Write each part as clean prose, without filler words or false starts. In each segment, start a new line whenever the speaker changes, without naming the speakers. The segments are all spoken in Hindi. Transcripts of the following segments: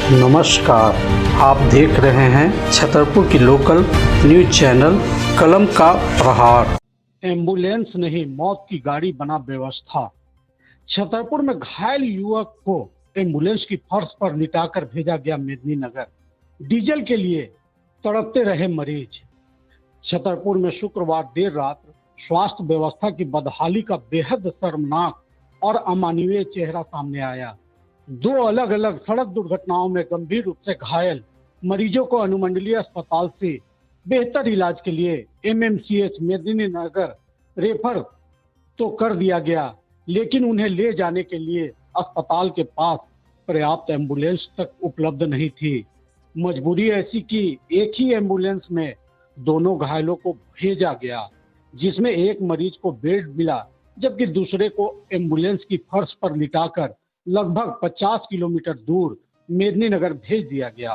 नमस्कार, आप देख रहे हैं छतरपुर की लोकल न्यूज चैनल कलम का प्रहार। एम्बुलेंस नहीं, मौत की गाड़ी बना व्यवस्था। छतरपुर में घायल युवक को एम्बुलेंस की फर्श पर लिटाकर भेजा गया मेदिनीनगर। डीजल के लिए तड़पते रहे मरीज। छतरपुर में शुक्रवार देर रात स्वास्थ्य व्यवस्था की बदहाली का बेहद शर्मनाक और अमानवीय चेहरा सामने आया। दो अलग अलग सड़क दुर्घटनाओं में गंभीर रूप से घायल मरीजों को अनुमंडलीय अस्पताल से बेहतर इलाज के लिए एमएमसीएच मेदिनीनगर रेफर तो कर दिया गया, लेकिन उन्हें ले जाने के लिए अस्पताल के पास पर्याप्त एम्बुलेंस तक उपलब्ध नहीं थी। मजबूरी ऐसी कि एक ही एम्बुलेंस में दोनों घायलों को भेजा गया, जिसमें एक मरीज को बेड मिला जबकि दूसरे को एम्बुलेंस की फर्श पर लिटाकर लगभग 50 किलोमीटर दूर मेदिनीनगर भेज दिया गया।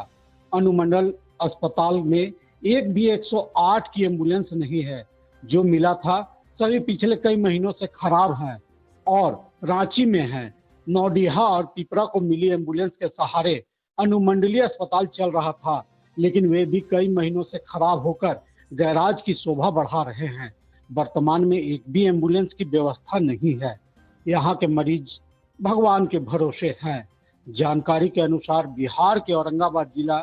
अनुमंडल अस्पताल में एक भी 108 की एम्बुलेंस नहीं है। जो मिला था सभी पिछले कई महीनों से खराब हैं और रांची में हैं। नौडीहा और पिपरा को मिली एम्बुलेंस के सहारे अनुमंडलीय अस्पताल चल रहा था, लेकिन वे भी कई महीनों से खराब होकर गैराज की शोभा बढ़ा रहे हैं। वर्तमान में एक भी एम्बुलेंस की व्यवस्था नहीं है। यहाँ के मरीज भगवान के भरोसे हैं। जानकारी के अनुसार बिहार के औरंगाबाद जिला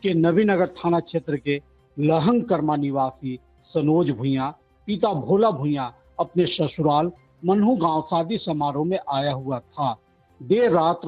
के नवीनगर थाना क्षेत्र के लहंग कर्मा निवासी सनोज भुइया पिता भोला भुइया अपने ससुराल मनहू गांव शादी समारोह में आया हुआ था। देर रात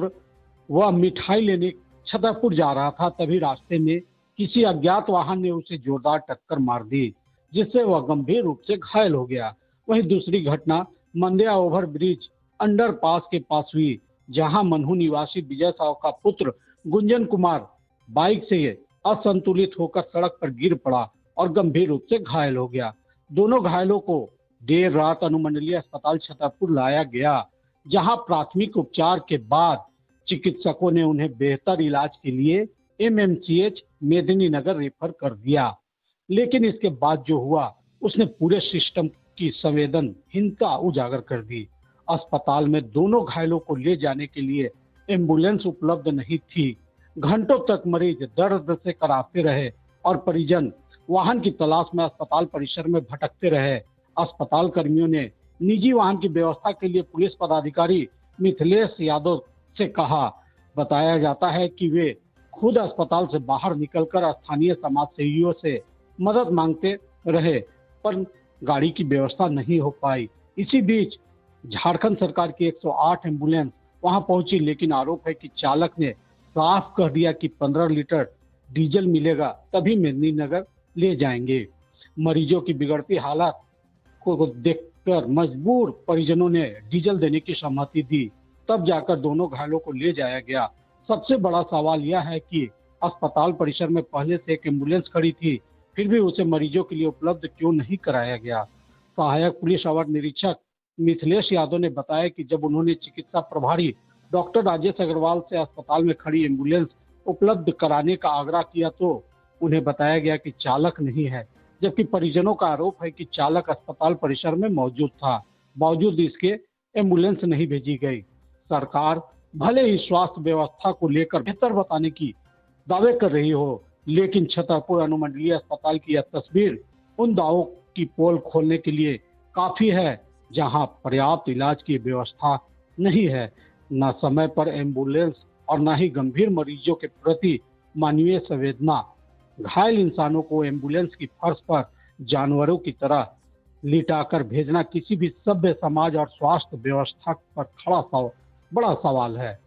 वह मिठाई लेने छतरपुर जा रहा था, तभी रास्ते में किसी अज्ञात वाहन ने उसे जोरदार टक्कर मार दी, जिससे वह गंभीर रूप से घायल हो गया। वहीं दूसरी घटना मंदिया ओवर ब्रिज अंडरपास के पास हुई, जहां मनहू निवासी विजय साव का पुत्र गुंजन कुमार बाइक से असंतुलित होकर सड़क पर गिर पड़ा और गंभीर रूप से घायल हो गया। दोनों घायलों को देर रात अनुमंडलीय अस्पताल छतरपुर लाया गया, जहां प्राथमिक उपचार के बाद चिकित्सकों ने उन्हें बेहतर इलाज के लिए एमएमसीएच मेदिनीनगर रेफर कर दिया। लेकिन इसके बाद जो हुआ उसने पूरे सिस्टम की संवेदनहीनता उजागर कर दी। अस्पताल में दोनों घायलों को ले जाने के लिए एम्बुलेंस उपलब्ध नहीं थी। घंटों तक मरीज दर्द से कराहते रहे और परिजन वाहन की तलाश में अस्पताल परिसर में भटकते रहे। अस्पताल कर्मियों ने निजी वाहन की व्यवस्था के लिए पुलिस पदाधिकारी मिथिलेश यादव से कहा। बताया जाता है कि वे खुद अस्पताल से बाहर निकलकर स्थानीय समाज सेवियों से मदद मांगते रहे, पर गाड़ी की व्यवस्था नहीं हो पाई। इसी बीच झारखंड सरकार की 108 एम्बुलेंस वहां पहुंची, लेकिन आरोप है कि चालक ने साफ कह दिया कि 15 लीटर डीजल मिलेगा तभी मेदिनीनगर ले जाएंगे। मरीजों की बिगड़ती हालत को देखकर मजबूर परिजनों ने डीजल देने की सहमति दी, तब जाकर दोनों घायलों को ले जाया गया। सबसे बड़ा सवाल यह है कि अस्पताल परिसर में पहले से एक एम्बुलेंस खड़ी थी, फिर भी उसे मरीजों के लिए उपलब्ध क्यों नहीं कराया गया। सहायक पुलिस अवर निरीक्षक मिथिलेश यादव ने बताया कि जब उन्होंने चिकित्सा प्रभारी डॉक्टर राजेश अग्रवाल से अस्पताल में खड़ी एम्बुलेंस उपलब्ध कराने का आग्रह किया तो उन्हें बताया गया कि चालक नहीं है, जबकि परिजनों का आरोप है कि चालक अस्पताल परिसर में मौजूद था, बावजूद इसके एम्बुलेंस नहीं भेजी गई। सरकार भले ही स्वास्थ्य व्यवस्था को लेकर बेहतर बताने की दावे कर रही हो, लेकिन छतरपुर अनुमंडलीय अस्पताल की यह तस्वीर उन दावों की पोल खोलने के लिए काफी है, जहां पर्याप्त इलाज की व्यवस्था नहीं है, न समय पर एम्बुलेंस और न ही गंभीर मरीजों के प्रति मानवीय संवेदना। घायल इंसानों को एम्बुलेंस की फर्श पर जानवरों की तरह लिटाकर भेजना किसी भी सभ्य समाज और स्वास्थ्य व्यवस्था पर बड़ा सवाल है।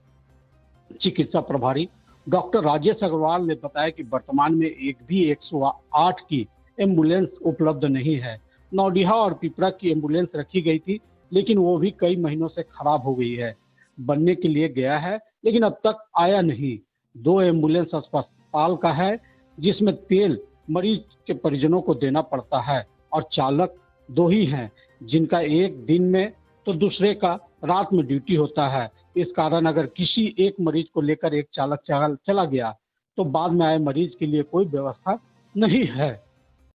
चिकित्सा प्रभारी डॉक्टर राजेश अग्रवाल ने बताया कि वर्तमान में एक भी 108 की एम्बुलेंस उपलब्ध नहीं है। नौडीहा और पिपरा की एम्बुलेंस रखी गई थी, लेकिन वो भी कई महीनों से खराब हो गई है। बनने के लिए गया है, लेकिन अब तक आया नहीं। 2 एम्बुलेंस अस्पताल का है, जिसमें तेल मरीज के परिजनों को देना पड़ता है और चालक 2 ही हैं, जिनका एक दिन में तो दूसरे का रात में ड्यूटी होता है। इस कारण अगर किसी एक मरीज को लेकर एक चालक चला गया तो बाद में आए मरीज के लिए कोई व्यवस्था नहीं है।